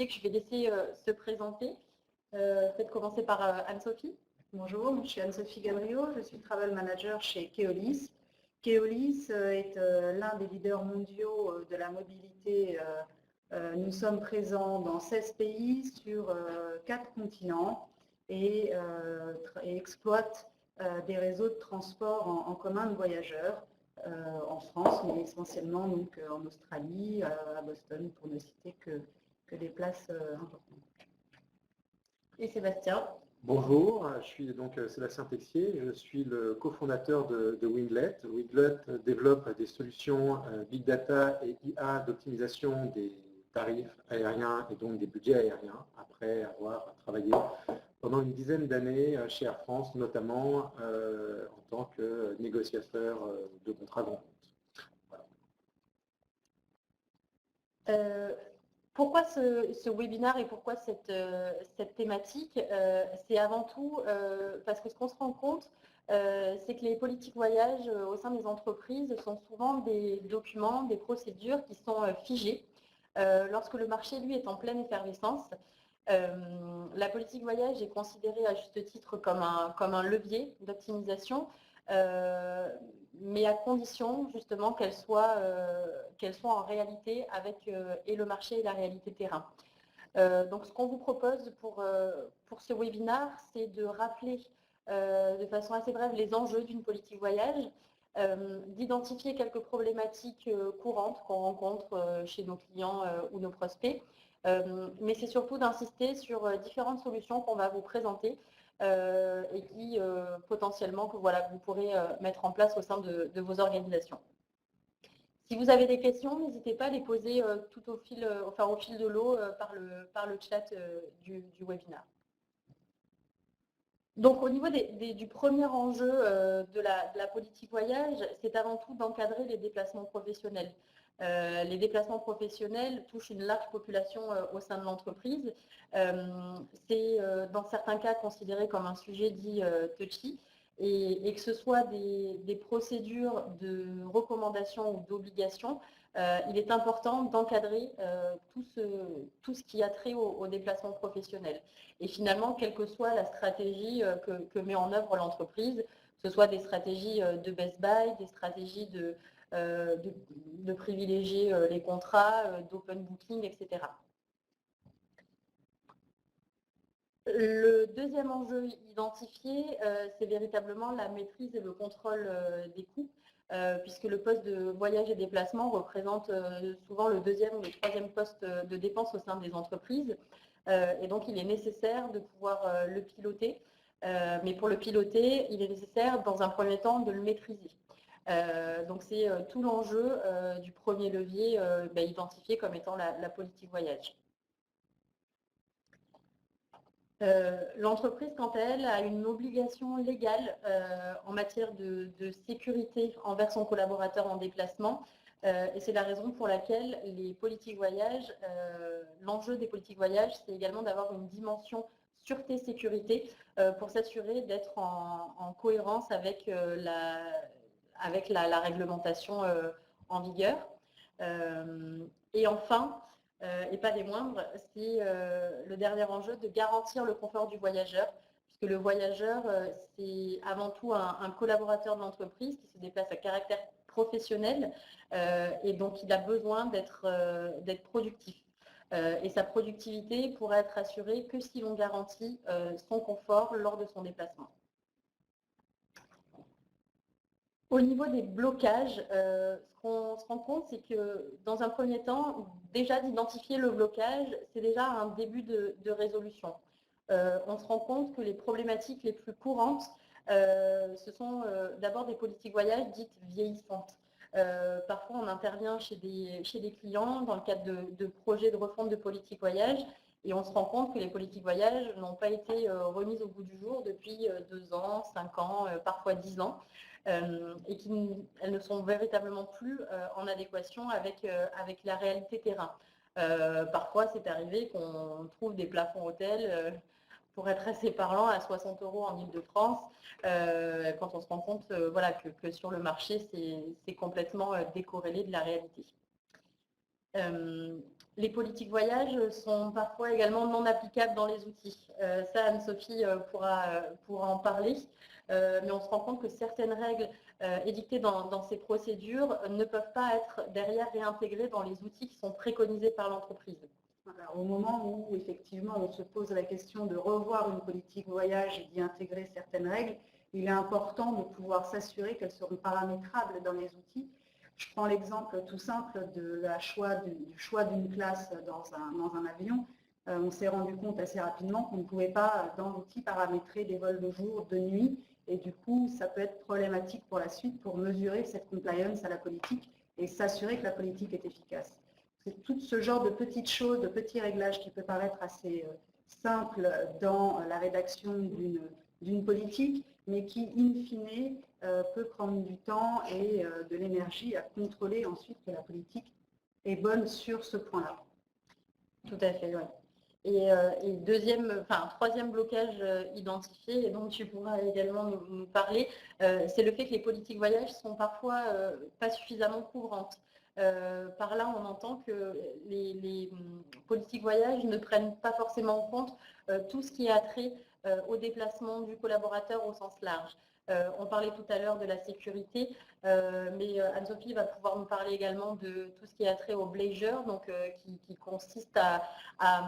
que je vais laisser se présenter. Peut-être commencer par Anne-Sophie. Bonjour, je suis Anne-Sophie Gabriot, je suis Travel Manager chez Keolis. Keolis est l'un des leaders mondiaux de la mobilité. Nous sommes présents dans 16 pays sur 4 continents et exploitent des réseaux de transport en commun de voyageurs en France, mais essentiellement donc, en Australie, à Boston, pour ne citer que des places importantes. Et Sébastien. Bonjour, je suis donc Sébastien Texier, je suis le cofondateur de Winglet. Winglet développe des solutions Big Data et IA d'optimisation des tarifs aériens et donc des budgets aériens, après avoir travaillé pendant une dizaine d'années chez Air France, notamment en tant que négociateur de contrats grand compte. Voilà. Pourquoi ce webinaire et pourquoi cette thématique? C'est avant tout parce que ce qu'on se rend compte, c'est que les politiques voyage au sein des entreprises sont souvent des documents, des procédures qui sont figées. Lorsque le marché, lui, est en pleine effervescence, la politique voyage est considérée à juste titre comme un levier d'optimisation, mais à condition justement qu'elle soit en réalité avec et le marché et la réalité terrain. Donc ce qu'on vous propose pour ce webinaire, c'est de rappeler de façon assez brève les enjeux d'une politique voyage, d'identifier quelques problématiques courantes qu'on rencontre chez nos clients ou nos prospects, mais c'est surtout d'insister sur différentes solutions qu'on va vous présenter et qui potentiellement que vous pourrez mettre en place au sein de vos organisations. Si vous avez des questions, n'hésitez pas à les poser tout au fil de l'eau par le chat du webinaire. Donc au niveau du premier enjeu de la politique voyage, c'est avant tout d'encadrer les déplacements professionnels. Les déplacements professionnels touchent une large population au sein de l'entreprise. C'est dans certains cas considéré comme un sujet dit touchy, et que ce soit des procédures de recommandation ou d'obligation, il est important d'encadrer tout ce qui a trait au déplacement professionnel. Et finalement, quelle que soit la stratégie que met en œuvre l'entreprise, que ce soit des stratégies de best buy, des stratégies de privilégier les contrats, d'open booking, etc. Le deuxième enjeu identifié, c'est véritablement la maîtrise et le contrôle des coûts, puisque le poste de voyage et déplacement représente souvent le deuxième ou le troisième poste de dépense au sein des entreprises. Et donc, il est nécessaire de pouvoir le piloter. Mais pour le piloter, il est nécessaire, dans un premier temps, de le maîtriser. Donc, c'est tout l'enjeu du premier levier identifié comme étant la politique voyage. L'entreprise, quant à elle, a une obligation légale en matière de sécurité envers son collaborateur en déplacement. Et c'est la raison pour laquelle les politiques voyage, l'enjeu des politiques voyage, c'est également d'avoir une dimension sûreté-sécurité pour s'assurer d'être en cohérence avec la réglementation en vigueur. Et enfin, et pas des moindres, c'est le dernier enjeu de garantir le confort du voyageur, puisque le voyageur, c'est avant tout un collaborateur de l'entreprise qui se déplace à caractère professionnel et donc il a besoin d'être productif. Et sa productivité pourra être assurée que si l'on garantit son confort lors de son déplacement. Au niveau des blocages, ce qu'on se rend compte, c'est que dans un premier temps, déjà d'identifier le blocage, c'est déjà un début de résolution. On se rend compte que les problématiques les plus courantes, ce sont d'abord des politiques voyage dites vieillissantes. Parfois, on intervient chez des clients dans le cadre de projets de refonte de politique voyage et on se rend compte que les politiques voyage n'ont pas été remises au goût du jour depuis 2 ans, 5 ans, parfois 10 ans. Et qu'elles ne sont véritablement plus en adéquation avec la réalité terrain. Parfois, c'est arrivé qu'on trouve des plafonds hôtels, pour être assez parlant, à 60 € en Île-de-France, quand on se rend compte voilà, que sur le marché, c'est complètement décorrélé de la réalité. les politiques voyage sont parfois également non applicables dans les outils. Ça, Anne-Sophie pourra en parler. Mais on se rend compte que certaines règles édictées dans ces procédures ne peuvent pas être derrière réintégrées dans les outils qui sont préconisés par l'entreprise. Voilà, au moment où effectivement on se pose la question de revoir une politique voyage et d'y intégrer certaines règles, il est important de pouvoir s'assurer qu'elles seront paramétrables dans les outils. Je prends l'exemple tout simple du choix d'une classe dans un avion. On s'est rendu compte assez rapidement qu'on ne pouvait pas, dans l'outil, paramétrer des vols de jour, de nuit, et du coup, ça peut être problématique pour la suite pour mesurer cette compliance à la politique et s'assurer que la politique est efficace. C'est tout ce genre de petites choses, de petits réglages qui peut paraître assez simples dans la rédaction d'une politique, mais qui, in fine, peut prendre du temps et de l'énergie à contrôler ensuite que la politique est bonne sur ce point-là. Tout à fait, oui. Et troisième blocage identifié, et dont tu pourras également nous parler, c'est le fait que les politiques voyage sont parfois pas suffisamment couvrantes. Par là, on entend que les politiques voyage ne prennent pas forcément en compte tout ce qui a trait au déplacement du collaborateur au sens large. On parlait tout à l'heure de la sécurité, mais Anne-Sophie va pouvoir nous parler également de tout ce qui a trait au bleisure, donc qui consiste à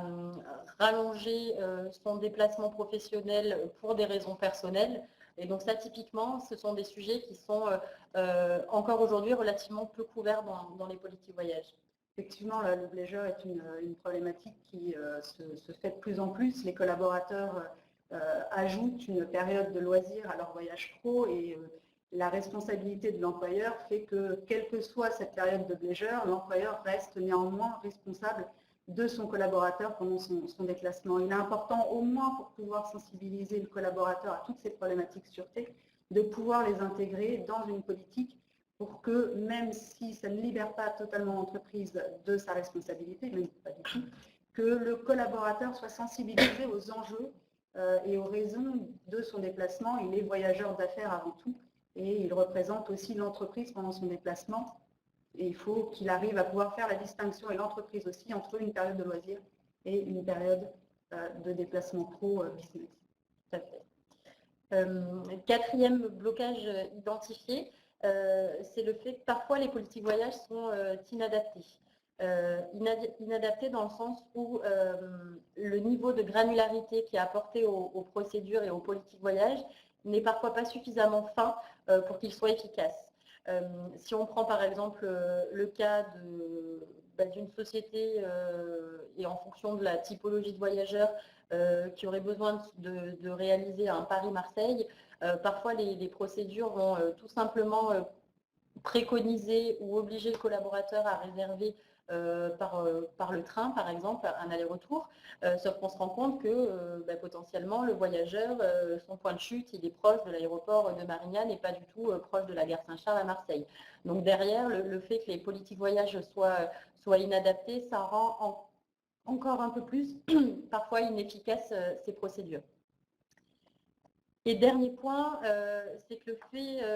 rallonger son déplacement professionnel pour des raisons personnelles. Et donc ça, typiquement, ce sont des sujets qui sont encore aujourd'hui relativement peu couverts dans les politiques voyage. Effectivement, le bleisure est une problématique qui se fait de plus en plus. Les collaborateurs ajoutent une période de loisir à leur voyage pro et la responsabilité de l'employeur fait que, quelle que soit cette période de bleisure, l'employeur reste néanmoins responsable de son collaborateur pendant son déplacement. Il est important, au moins pour pouvoir sensibiliser le collaborateur à toutes ces problématiques sûreté, de pouvoir les intégrer dans une politique pour que, même si ça ne libère pas totalement l'entreprise de sa responsabilité, même pas du tout, que le collaborateur soit sensibilisé aux enjeux et aux raisons de son déplacement. Il est voyageur d'affaires avant tout et il représente aussi l'entreprise pendant son déplacement. Et il faut qu'il arrive à pouvoir faire la distinction, et l'entreprise aussi, entre une période de loisir et une période de déplacement pro-business. Tout à fait. Quatrième blocage identifié, c'est le fait que parfois les politiques voyage sont inadaptées. Inadaptées dans le sens où le niveau de granularité qui est apporté aux procédures et aux politiques voyage n'est parfois pas suffisamment fin pour qu'ils soient efficaces. Si on prend par exemple le cas d'une société et en fonction de la typologie de voyageurs qui aurait besoin de réaliser un Paris-Marseille, parfois les procédures vont tout simplement préconiser ou obliger le collaborateur à réserver par le train, par exemple, un aller-retour, sauf qu'on se rend compte que potentiellement le voyageur, son point de chute, il est proche de l'aéroport de Marignane et pas du tout proche de la gare Saint-Charles à Marseille. Donc derrière, le fait que les politiques voyage soient inadaptées, ça rend encore un peu plus parfois inefficaces ces procédures. Et dernier point, c'est que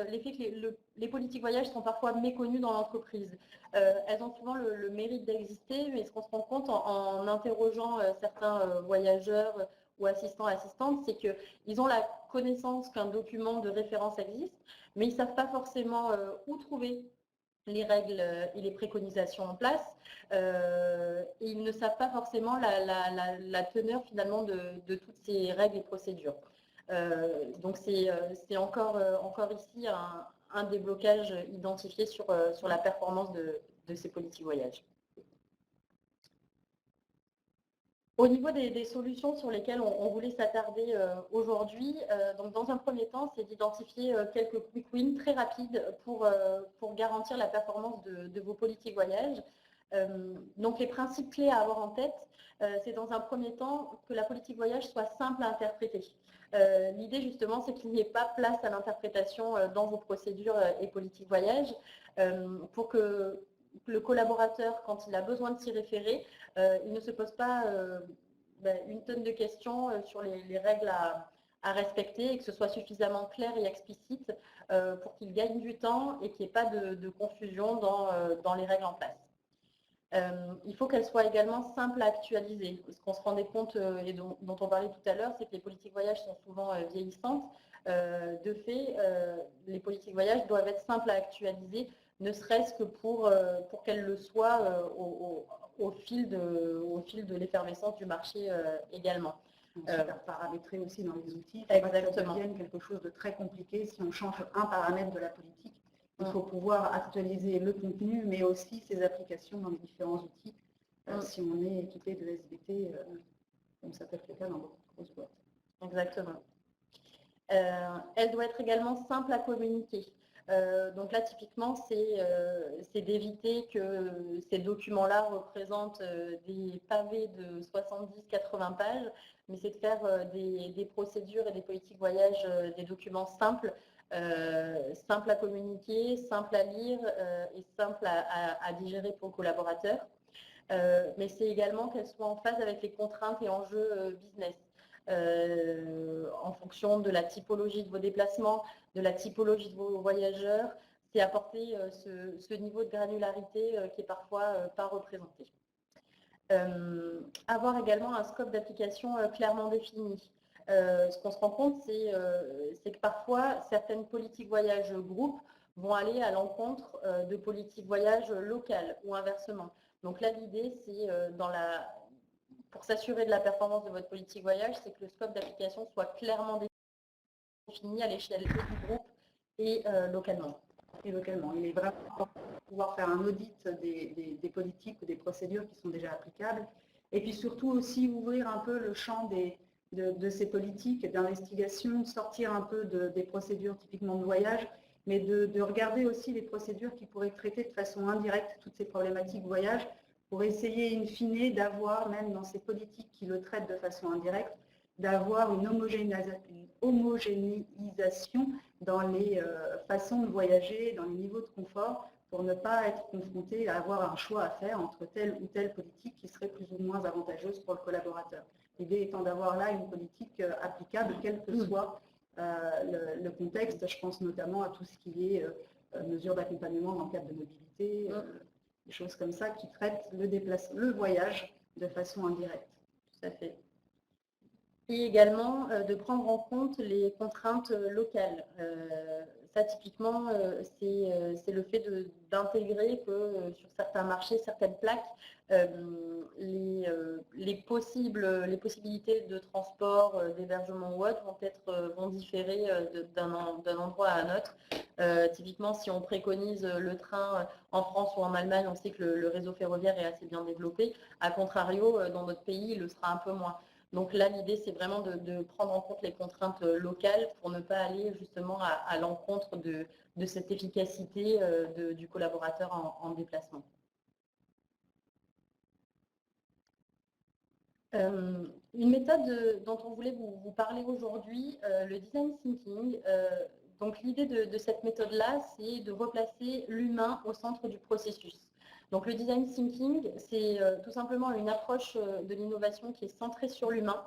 l'effet que les politiques voyage sont parfois méconnues dans l'entreprise. Elles ont souvent le mérite d'exister, mais ce qu'on se rend compte en interrogeant certains voyageurs ou assistantes, c'est qu'ils ont la connaissance qu'un document de référence existe, mais ils ne savent pas forcément où trouver les règles et les préconisations en place, et ils ne savent pas forcément la teneur finalement de toutes ces règles et procédures. Donc c'est encore ici un des blocages identifiés sur la performance de ces politiques voyage. Au niveau des solutions sur lesquelles on voulait s'attarder aujourd'hui, donc dans un premier temps, c'est d'identifier quelques quick wins très rapides pour garantir la performance de vos politiques voyage. Donc les principes clés à avoir en tête, c'est dans un premier temps que la politique voyage soit simple à interpréter. L'idée justement, c'est qu'il n'y ait pas place à l'interprétation dans vos procédures et politiques voyage pour que le collaborateur, quand il a besoin de s'y référer, il ne se pose pas une tonne de questions sur les règles à respecter et que ce soit suffisamment clair et explicite pour qu'il gagne du temps et qu'il n'y ait pas de confusion dans les règles en place. Il faut qu'elle soit également simple à actualiser. Ce qu'on se rendait compte et dont on parlait tout à l'heure, c'est que les politiques voyage sont souvent vieillissantes. De fait, les politiques voyage doivent être simples à actualiser, ne serait-ce que pour qu'elles le soient au fil de l'effervescence du marché également. Paramétrer aussi dans les outils, il faut pas que ça devienne quelque chose de très compliqué si on change un paramètre de la politique. Il faut pouvoir actualiser le contenu, mais aussi ses applications dans les différents outils, si on est équipé de SBT, comme ça peut être le cas dans beaucoup de grosses boîtes. Exactement. Elle doit être également simple à communiquer. Donc là, typiquement, c'est d'éviter que ces documents-là représentent des pavés de 70-80 pages, mais c'est de faire des procédures et des politiques voyage, des documents simples, simples à communiquer, simples à lire et simples à digérer pour le collaborateur. Mais c'est également qu'elles soient en phase avec les contraintes et enjeux business. En fonction de la typologie de vos déplacements, de la typologie de vos voyageurs, c'est apporter ce niveau de granularité qui est parfois pas représenté. Avoir également un scope d'application clairement défini. Ce qu'on se rend compte, c'est que parfois, certaines politiques voyage groupes vont aller à l'encontre de politiques voyage locales ou inversement. Donc là, l'idée, c'est pour s'assurer de la performance de votre politique voyage, c'est que le scope d'application soit clairement défini à l'échelle du groupe et localement. Il est vraiment important de pouvoir faire un audit des politiques ou des procédures qui sont déjà applicables. Et puis surtout aussi ouvrir un peu le champ de ces politiques d'investigation, sortir un peu des procédures typiquement de voyage, mais de regarder aussi les procédures qui pourraient traiter de façon indirecte toutes ces problématiques voyage, pour essayer in fine d'avoir, même dans ces politiques qui le traitent de façon indirecte, d'avoir une homogénéisation dans les façons de voyager, dans les niveaux de confort, pour ne pas être confronté à avoir un choix à faire entre telle ou telle politique qui serait plus ou moins avantageuse pour le collaborateur. L'idée étant d'avoir là une politique applicable, quel que soit le contexte. Je pense notamment à tout ce qui est mesures d'accompagnement dans le cadre de mobilité, des choses comme ça qui traitent le voyage de façon indirecte. Tout à fait. Et également de prendre en compte les contraintes locales. Ça, typiquement, c'est le fait d'intégrer que sur certains marchés, certaines plaques, les possibilités de transport, d'hébergement ou autre vont différer d'un endroit à un autre. Typiquement, si on préconise le train en France ou en Allemagne, on sait que le réseau ferroviaire est assez bien développé. A contrario, dans notre pays, il le sera un peu moins. Donc là, l'idée, c'est vraiment de prendre en compte les contraintes locales pour ne pas aller justement à l'encontre de cette efficacité du collaborateur en déplacement. Une méthode dont on voulait vous parler aujourd'hui, le design thinking. Donc l'idée de cette méthode-là, c'est de replacer l'humain au centre du processus. Donc le design thinking, c'est tout simplement une approche de l'innovation qui est centrée sur l'humain.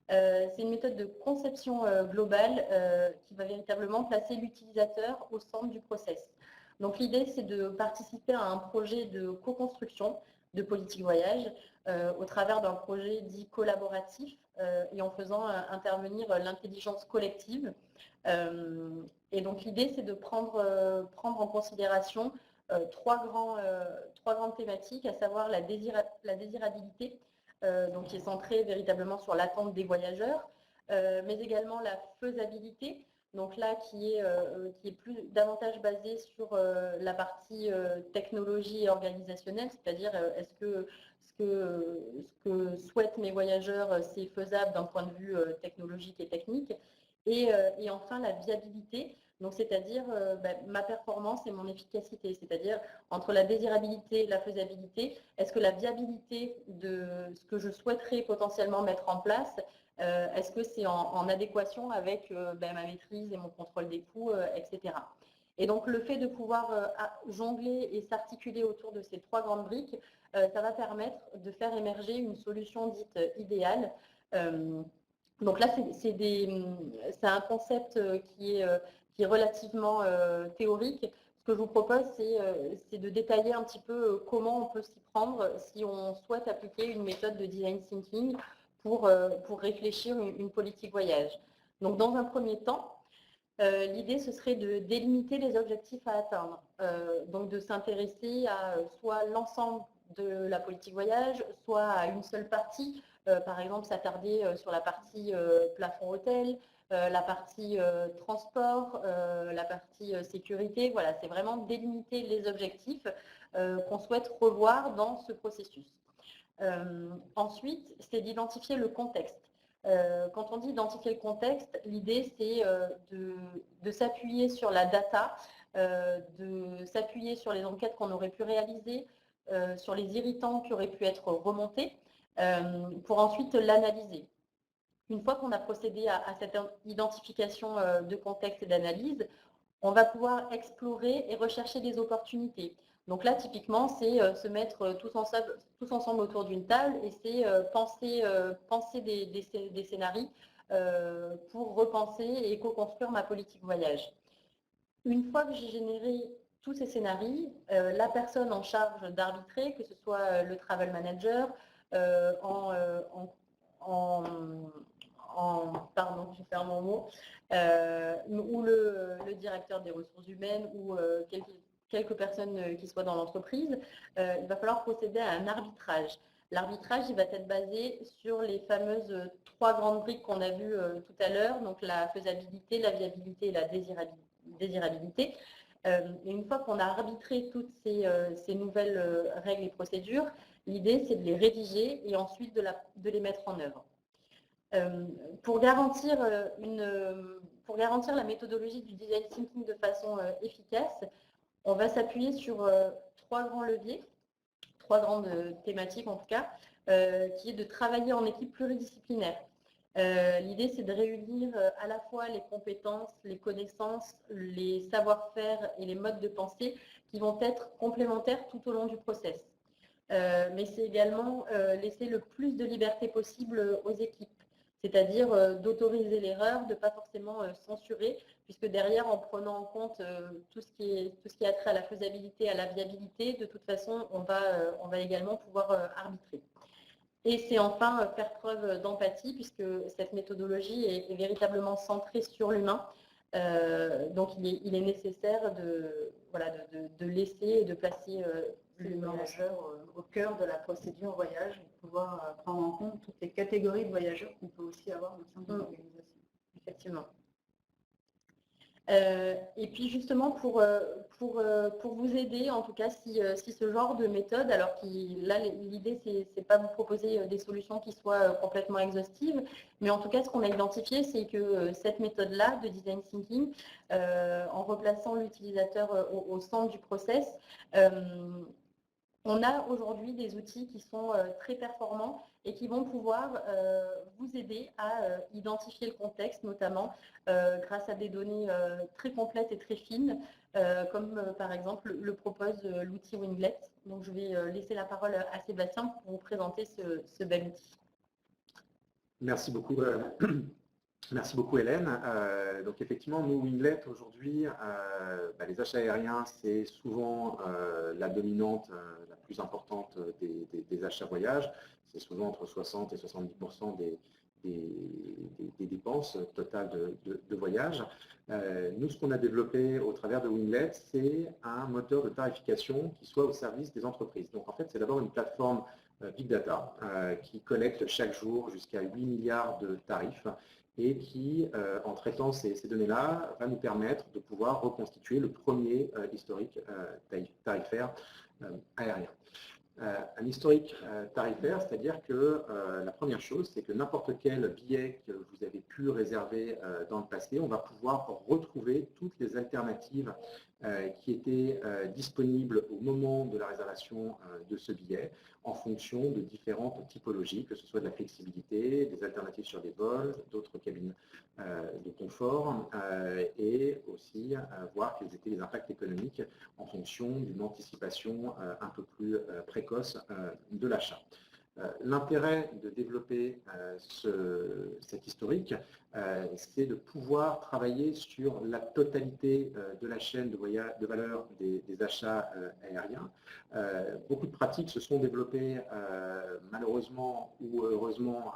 C'est une méthode de conception globale qui va véritablement placer l'utilisateur au centre du process. Donc l'idée, c'est de participer à un projet de co-construction de politique voyage au travers d'un projet dit collaboratif et en faisant intervenir l'intelligence collective. Et donc l'idée, c'est de prendre en considération trois grandes thématiques, à savoir la désirabilité, donc qui est centrée véritablement sur l'attente des voyageurs, mais également la faisabilité, donc là qui est davantage basée sur la partie technologie et organisationnelle, c'est-à-dire est-ce que ce que souhaitent mes voyageurs, c'est faisable d'un point de vue technologique et technique, et enfin la viabilité. Donc, c'est-à-dire ma performance et mon efficacité, c'est-à-dire entre la désirabilité et la faisabilité, est-ce que la viabilité de ce que je souhaiterais potentiellement mettre en place, est-ce que c'est en adéquation avec ma maîtrise et mon contrôle des coûts, etc. Et donc, le fait de pouvoir jongler et s'articuler autour de ces trois grandes briques, ça va permettre de faire émerger une solution dite idéale. Donc là, c'est un concept qui est relativement théorique. ce que je vous propose, c'est de détailler un petit peu comment on peut s'y prendre si on souhaite appliquer une méthode de design thinking pour réfléchir une politique voyage. Donc, dans un premier temps, l'idée, ce serait de délimiter les objectifs à atteindre, donc de s'intéresser à soit l'ensemble de la politique voyage, soit à une seule partie, par exemple s'attarder sur la partie plafond hôtel, la partie transport, la partie sécurité. Voilà, c'est vraiment délimiter les objectifs qu'on souhaite revoir dans ce processus. Ensuite, c'est d'identifier le contexte. Quand on dit identifier le contexte, l'idée c'est de s'appuyer sur la data, de s'appuyer sur les enquêtes qu'on aurait pu réaliser, sur les irritants qui auraient pu être remontés, pour ensuite l'analyser. Une fois qu'on a procédé à cette identification de contexte et d'analyse, on va pouvoir explorer et rechercher des opportunités. Donc là, typiquement, c'est se mettre tous ensemble autour d'une table et c'est penser des scénarios pour repenser et co-construire ma politique voyage. Une fois que j'ai généré tous ces scénarios, la personne en charge d'arbitrer, que ce soit le travel manager, pardon, je perds mon mot, ou le directeur des ressources humaines ou quelques personnes qui soient dans l'entreprise, il va falloir procéder à un arbitrage. L'arbitrage, il va être basé sur les fameuses 3 grandes briques qu'on a vues tout à l'heure, donc la faisabilité, la viabilité et la désirabilité. Et une fois qu'on a arbitré toutes ces nouvelles règles et procédures, l'idée, c'est de les rédiger et ensuite de les mettre en œuvre. Pour garantir la méthodologie du design thinking de façon efficace, on va s'appuyer sur 3 grands leviers, 3 grandes thématiques en tout cas, qui est de travailler en équipe pluridisciplinaire. L'idée, c'est de réunir à la fois les compétences, les connaissances, les savoir-faire et les modes de pensée qui vont être complémentaires tout au long du process. Mais c'est également laisser le plus de liberté possible aux équipes, c'est-à-dire d'autoriser l'erreur, de ne pas forcément censurer, puisque derrière, en prenant en compte tout ce qui a trait à la faisabilité, à la viabilité, de toute façon, on va également pouvoir arbitrer. Et c'est enfin faire preuve d'empathie, puisque cette méthodologie est véritablement centrée sur l'humain. Donc il est nécessaire de laisser et de placer le voyageur au cœur de la procédure voyage, pour pouvoir prendre en compte toutes les catégories de voyageurs qu'on peut aussi avoir au sein de l'organisation. Effectivement. Et puis justement pour vous aider, en tout cas si ce genre de méthode, alors là l'idée c'est pas vous proposer des solutions qui soient complètement exhaustives, mais en tout cas ce qu'on a identifié c'est que cette méthode-là de design thinking, en replaçant l'utilisateur au centre du process, on a aujourd'hui des outils qui sont très performants et qui vont pouvoir vous aider à identifier le contexte, notamment grâce à des données très complètes et très fines, comme par exemple le propose l'outil Winglet. Donc je vais laisser la parole à Sébastien pour vous présenter ce bel outil. Merci beaucoup. Merci beaucoup Hélène. Donc effectivement, nous, Winglet, aujourd'hui, les achats aériens, c'est souvent la dominante, la plus importante des achats voyages. C'est souvent entre 60 et 70% des dépenses totales de voyage. Nous, ce qu'on a développé au travers de Winglet, c'est un moteur de tarification qui soit au service des entreprises. Donc en fait, c'est d'abord une plateforme Big Data qui collecte chaque jour jusqu'à 8 milliards de tarifs et qui, en traitant ces données-là, va nous permettre de pouvoir reconstituer le premier historique tarifaire aérien. Un historique tarifaire, c'est-à-dire que la première chose, c'est que n'importe quel billet que vous avez pu réserver dans le passé, on va pouvoir retrouver toutes les alternatives qui étaient disponibles au moment de la réservation de ce billet en fonction de différentes typologies, que ce soit de la flexibilité, des alternatives sur des vols, d'autres cabines de confort et aussi voir quels étaient les impacts économiques en fonction d'une anticipation un peu plus précoce de l'achat. L'intérêt de développer cet historique, c'est de pouvoir travailler sur la totalité de la chaîne de valeur des achats aériens. Beaucoup de pratiques se sont développées, malheureusement ou heureusement,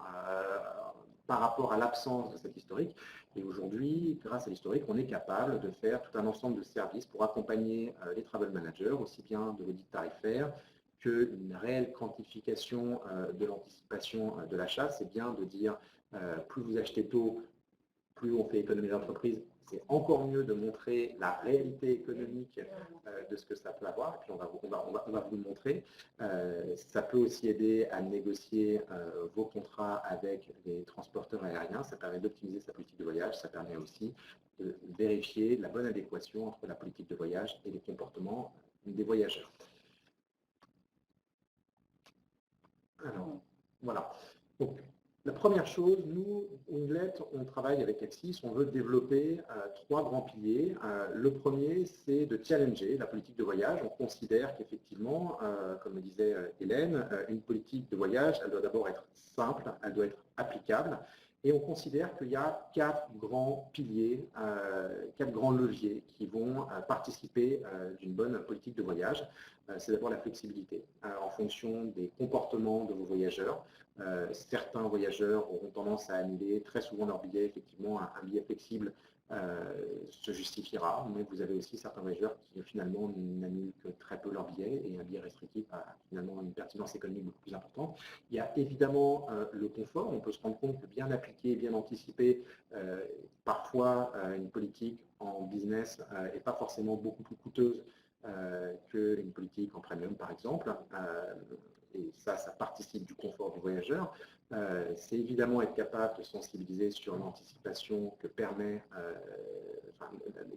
par rapport à l'absence de cet historique. Et aujourd'hui, grâce à l'historique, on est capable de faire tout un ensemble de services pour accompagner les travel managers, aussi bien de l'audit tarifaire qu'une réelle quantification de l'anticipation de l'achat. C'est bien de dire plus vous achetez tôt, plus on fait économiser l'entreprise. C'est encore mieux de montrer la réalité économique de ce que ça peut avoir, et puis on va vous le montrer. Ça peut aussi aider à négocier vos contrats avec les transporteurs aériens, ça permet d'optimiser sa politique de voyage, ça permet aussi de vérifier la bonne adéquation entre la politique de voyage et les comportements des voyageurs. Alors, voilà. Donc, la première chose, nous, Winglet, on travaille avec Axis, on veut développer 3 grands piliers. Le premier, c'est de challenger la politique de voyage. On considère qu'effectivement, comme le disait Hélène, une politique de voyage, elle doit d'abord être simple, elle doit être applicable. Et on considère qu'il y a 4 grands piliers, 4 grands leviers qui vont participer d'une bonne politique de voyage. C'est d'abord la flexibilité en fonction des comportements de vos voyageurs. Certains voyageurs auront tendance à annuler très souvent leur billet. Effectivement, un billet flexible se justifiera, mais vous avez aussi certains voyageurs qui finalement n'annulent que très peu leur billet, et un billet restrictif a finalement une pertinence économique beaucoup plus importante. Il y a évidemment le confort. On peut se rendre compte que bien appliqué, bien anticipé, parfois une politique en business n'est pas forcément beaucoup plus coûteuse qu'une politique en premium, par exemple. Et ça participe du confort du voyageur. C'est évidemment être capable de sensibiliser sur l'anticipation que permet,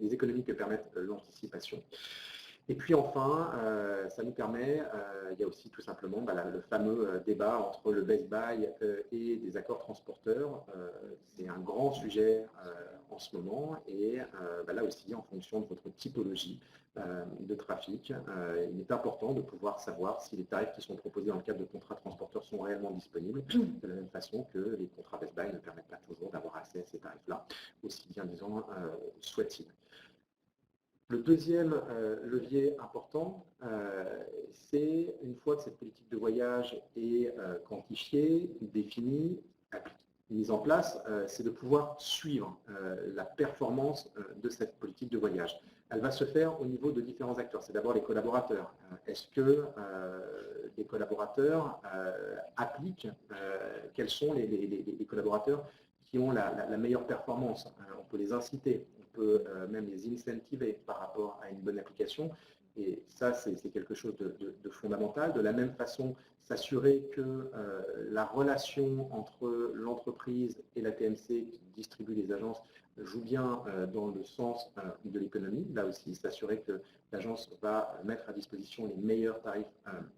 les économies que permettent l'anticipation. Et puis enfin, ça nous permet, il y a aussi tout simplement le fameux débat entre le best buy et des accords transporteurs. C'est un grand sujet en ce moment, et là aussi, en fonction de votre typologie de trafic, il est important de pouvoir savoir si les tarifs qui sont proposés dans le cadre de contrats transporteurs sont réellement disponibles, de la même façon que les contrats best buy ne permettent pas toujours d'avoir accès à ces tarifs-là, aussi bien disant soit-il. Le deuxième levier important, c'est une fois que cette politique de voyage est quantifiée, définie, mise en place, c'est de pouvoir suivre la performance de cette politique de voyage. Elle va se faire au niveau de différents acteurs. C'est d'abord les collaborateurs. Est-ce que les collaborateurs appliquent, quels sont les collaborateurs qui ont la meilleure performance? On peut les inciter, on peut même les incentiver par rapport à une bonne application. Et ça, c'est quelque chose de fondamental. De la même façon, s'assurer que la relation entre l'entreprise et la TMC qui distribue les agences joue bien dans le sens de l'économie. Là aussi, s'assurer que l'agence va mettre à disposition les meilleurs tarifs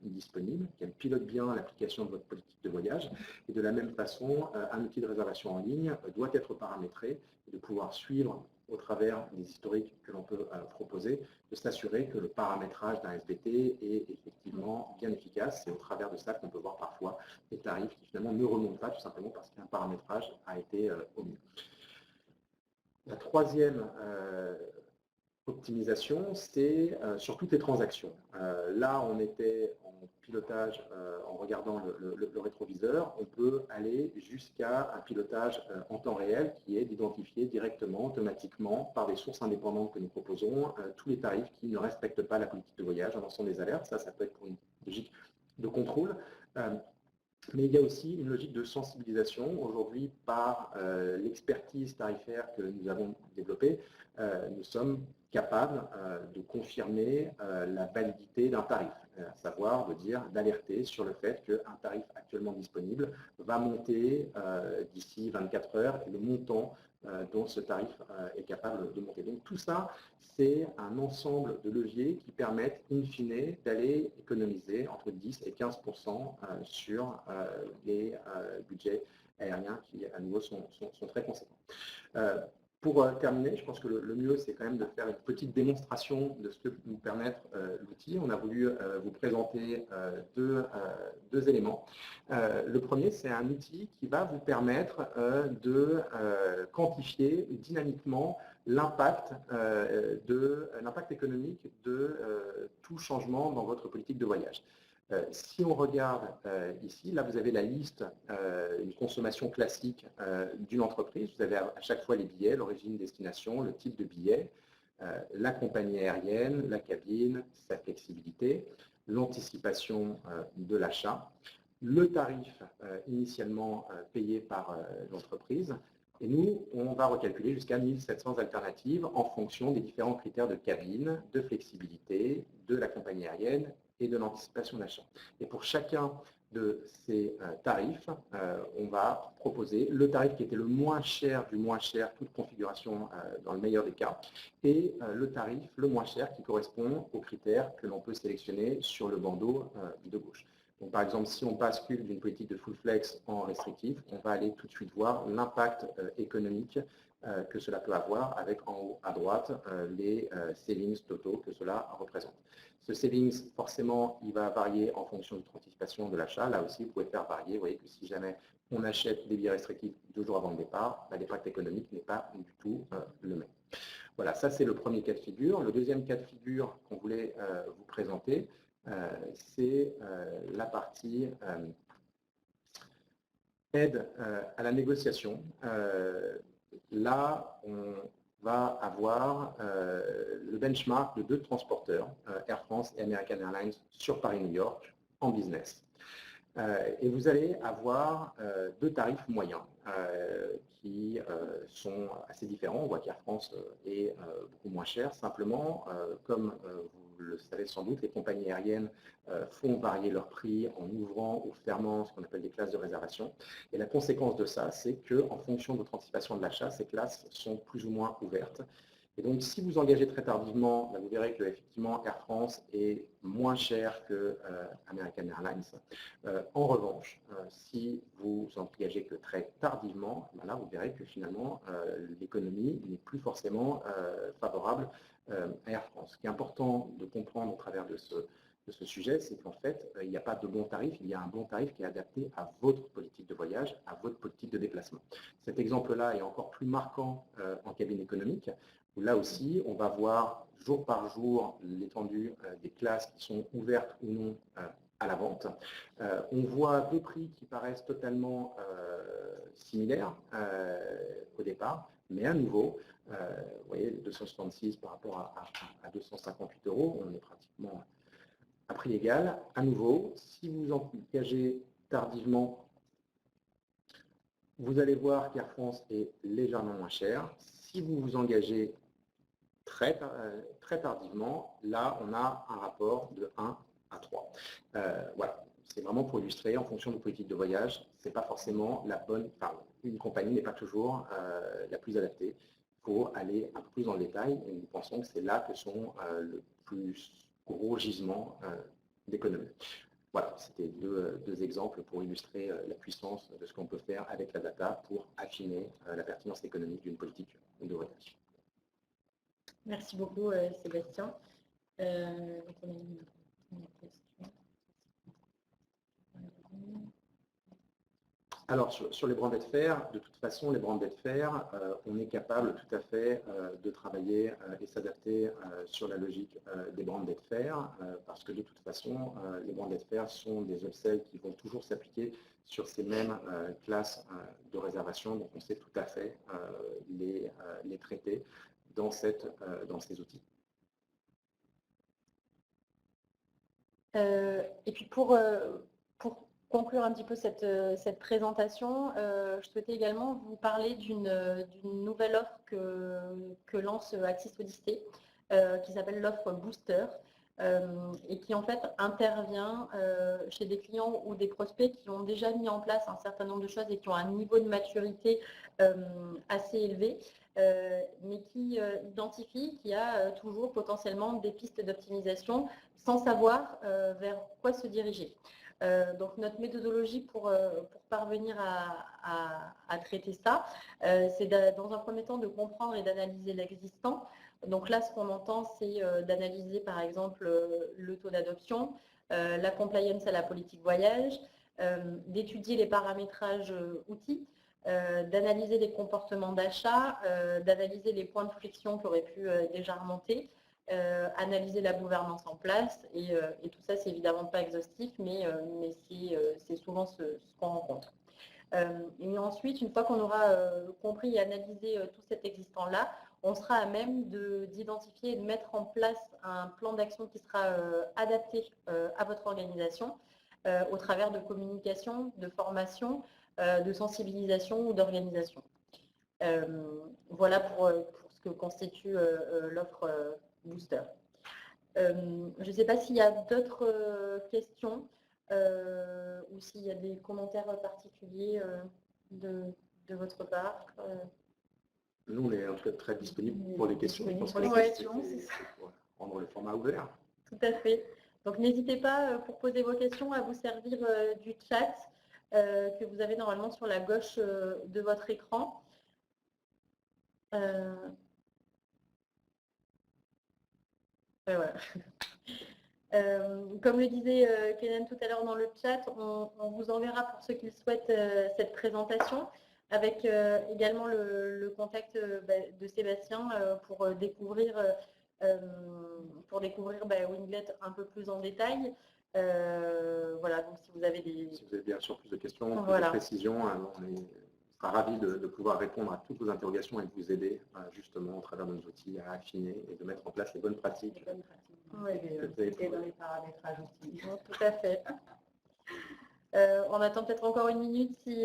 disponibles, qu'elle pilote bien l'application de votre politique de voyage. Et de la même façon, un outil de réservation en ligne doit être paramétré et de pouvoir suivre au travers des historiques que l'on peut proposer, de s'assurer que le paramétrage d'un SBT est effectivement bien efficace. C'est au travers de ça qu'on peut voir parfois des tarifs qui finalement ne remontent pas, tout simplement parce qu'un paramétrage a été omis. La troisième optimisation, c'est sur toutes les transactions. Là, on était en pilotage, en regardant le rétroviseur, on peut aller jusqu'à un pilotage en temps réel qui est d'identifier directement, automatiquement, par des sources indépendantes que nous proposons, tous les tarifs qui ne respectent pas la politique de voyage en lançant des alertes. Ça peut être pour une logique de contrôle. Mais il y a aussi une logique de sensibilisation. Aujourd'hui, par l'expertise tarifaire que nous avons développée, nous sommes capables de confirmer la validité d'un tarif, à savoir d'alerter sur le fait qu'un tarif actuellement disponible va monter d'ici 24 heures, et le montant dont ce tarif est capable de monter. Donc tout ça, c'est un ensemble de leviers qui permettent, in fine, d'aller économiser entre 10 et 15% sur les budgets aériens qui, à nouveau, sont très conséquents. Pour terminer, je pense que le mieux, c'est quand même de faire une petite démonstration de ce que peut nous permettre l'outil. On a voulu vous présenter deux éléments. Le premier, c'est un outil qui va vous permettre de quantifier dynamiquement l'impact économique de tout changement dans votre politique de voyage. Si on regarde ici, là vous avez la liste, une consommation classique d'une entreprise. Vous avez à chaque fois les billets, l'origine, destination, le type de billet, la compagnie aérienne, la cabine, sa flexibilité, l'anticipation de l'achat, le tarif initialement payé par l'entreprise. Et nous, on va recalculer jusqu'à 1700 alternatives en fonction des différents critères de cabine, de flexibilité, de la compagnie aérienne et de l'anticipation d'achat. Et pour chacun de ces tarifs, on va proposer le tarif qui était le moins cher du moins cher, toute configuration dans le meilleur des cas, et le tarif le moins cher qui correspond aux critères que l'on peut sélectionner sur le bandeau de gauche. Donc, par exemple, si on bascule d'une politique de full flex en restrictif, on va aller tout de suite voir l'impact économique que cela peut avoir avec en haut à droite les savings totaux que cela représente. Ce savings, forcément, il va varier en fonction de l'anticipation de l'achat. Là aussi, vous pouvez faire varier. Vous voyez que si jamais on achète des billets restrictifs 2 jours avant le départ, l'impact économique n'est pas du tout le même. Voilà, ça c'est le premier cas de figure. Le deuxième cas de figure qu'on voulait vous présenter, c'est la partie aide à la négociation. Là, on va avoir le benchmark de 2 transporteurs, Air France et American Airlines, sur Paris-New York, en business. Et vous allez avoir 2 tarifs moyens qui sont assez différents. On voit qu'Air France est beaucoup moins cher. Simplement, comme vous le savez sans doute, les compagnies aériennes font varier leur prix en ouvrant ou fermant ce qu'on appelle des classes de réservation. Et la conséquence de ça, c'est qu'en fonction de votre anticipation de l'achat, ces classes sont plus ou moins ouvertes. Et donc, si vous engagez très tardivement, vous verrez que effectivement Air France est moins cher que American Airlines. En revanche, si vous engagez que très tardivement, là, vous verrez que finalement, l'économie n'est plus forcément favorable à Air France. Ce qui est important de comprendre au travers de ce sujet, c'est qu'en fait, il n'y a pas de bon tarif, il y a un bon tarif qui est adapté à votre politique de voyage, à votre politique de déplacement. Cet exemple-là est encore plus marquant en cabine économique, où là aussi, on va voir jour par jour l'étendue des classes qui sont ouvertes ou non à la vente. On voit 2 prix qui paraissent totalement similaires au départ, mais à nouveau, vous voyez, 266 par rapport à 258 €, on est pratiquement à prix égal. À nouveau, si vous engagez tardivement, vous allez voir qu'Air France est légèrement moins cher. Si vous vous engagez très tardivement, là, on a un rapport de 1 à 3. Voilà, c'est vraiment pour illustrer, en fonction de politique de voyage, c'est pas forcément la bonne, enfin, une compagnie n'est pas toujours la plus adaptée. Il faut aller un peu plus dans le détail, et nous pensons que c'est là que sont le plus gros gisements d'économie. Voilà, c'était deux exemples pour illustrer la puissance de ce qu'on peut faire avec la data pour affiner la pertinence économique d'une politique de voyage. Merci beaucoup, Sébastien. Alors, sur les branded fairs, de toute façon, les branded fairs, on est capable tout à fait de travailler et s'adapter sur la logique des branded fairs, parce que de toute façon, les branded fairs sont des upsells qui vont toujours s'appliquer sur ces mêmes classes de réservation, donc on sait tout à fait les traiter dans ces outils. Et puis pour conclure un petit peu cette présentation, je souhaitais également vous parler d'une nouvelle offre que lance Axis Odyssey, qui s'appelle l'offre Booster, et qui en fait intervient chez des clients ou des prospects qui ont déjà mis en place un certain nombre de choses et qui ont un niveau de maturité assez élevé, mais qui identifient qu'il y a toujours potentiellement des pistes d'optimisation sans savoir vers quoi se diriger. Donc notre méthodologie pour parvenir à traiter ça, c'est dans un premier temps de comprendre et d'analyser l'existant. Donc là, ce qu'on entend, c'est d'analyser par exemple le taux d'adoption, la compliance à la politique voyage, d'étudier les paramétrages outils, d'analyser les comportements d'achat, d'analyser les points de friction qui auraient pu déjà remonter, analyser la gouvernance en place, et tout ça, c'est évidemment pas exhaustif, mais c'est souvent ce qu'on rencontre. Et ensuite, une fois qu'on aura compris et analysé tout cet existant-là, on sera à même d'identifier et de mettre en place un plan d'action qui sera adapté à votre organisation au travers de communication, de formation, de sensibilisation ou d'organisation. Voilà pour ce que constitue l'offre Booster. Je ne sais pas s'il y a d'autres questions ou s'il y a des commentaires particuliers de votre part. Nous, on est en tout cas très disponibles pour les questions. Je pense que c'est pour rendre le format ouvert. Tout à fait. Donc n'hésitez pas, pour poser vos questions, à vous servir du chat que vous avez normalement sur la gauche de votre écran. Voilà. Comme le disait Kenan tout à l'heure dans le chat, on vous enverra pour ceux qui souhaitent cette présentation, avec également le contact de Sébastien pour découvrir Winglet un peu plus en détail. Voilà, donc si vous avez bien sûr plus de questions, plus de précisions, on sera ravis de pouvoir répondre à toutes vos interrogations et de vous aider justement au travers de nos outils à affiner et de mettre en place les bonnes pratiques. Oui, et dans les paramétrages aussi. Tout à fait. On attend peut-être encore une minute s'il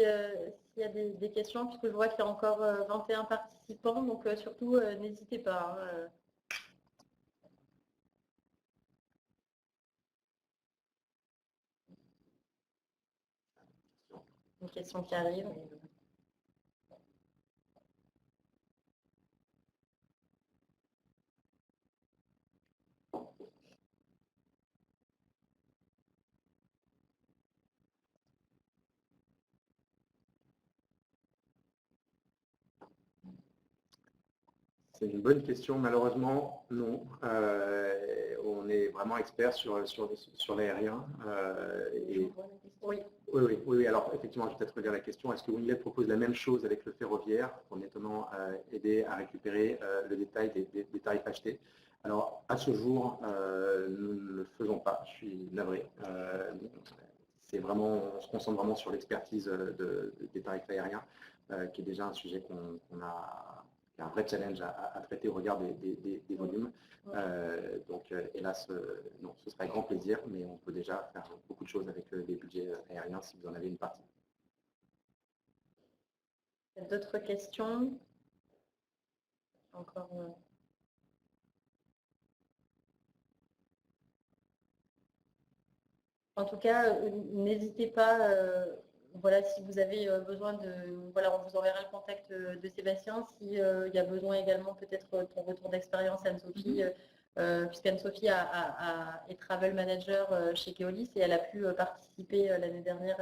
y a des questions, puisque je vois qu'il y a encore 21 participants, donc surtout n'hésitez pas. Une question qui arrive. C'est une bonne question. Malheureusement, non. On est vraiment expert sur l'aérien. Oui. Alors, effectivement, je vais peut-être relire la question. Est-ce que Winglet propose la même chose avec le ferroviaire pour notamment aider à récupérer le détail des tarifs achetés? Alors, à ce jour, nous ne le faisons pas. Je suis navré. On se concentre vraiment sur l'expertise des tarifs aériens, qui est déjà un sujet qu'on a... un vrai challenge à traiter au regard des volumes. Donc, hélas, non, ce serait avec grand plaisir, mais on peut déjà faire beaucoup de choses avec les budgets aériens si vous en avez une partie. D'autres questions? Encore. En tout cas, n'hésitez pas. Voilà, si vous avez besoin de... Voilà, on vous enverra le contact de Sébastien. S'il y a besoin également peut-être ton retour d'expérience, Anne-Sophie, puisqu'Anne-Sophie est Travel Manager chez Keolis et elle a pu participer l'année dernière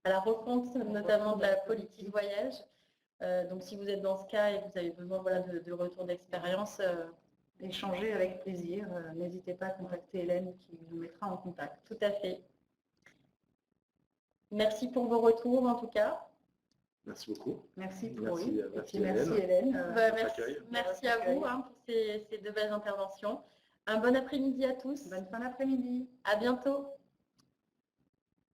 à la refonte notamment de la politique voyage. Donc si vous êtes dans ce cas et que vous avez besoin de retour d'expérience... échanger avec plaisir. N'hésitez pas à contacter Hélène qui vous mettra en contact. Tout à fait. Merci pour vos retours en tout cas. Merci beaucoup. Merci Hélène. Merci à vous pour ces deux belles interventions. Un bon après-midi à tous. Bonne fin d'après-midi. À bientôt.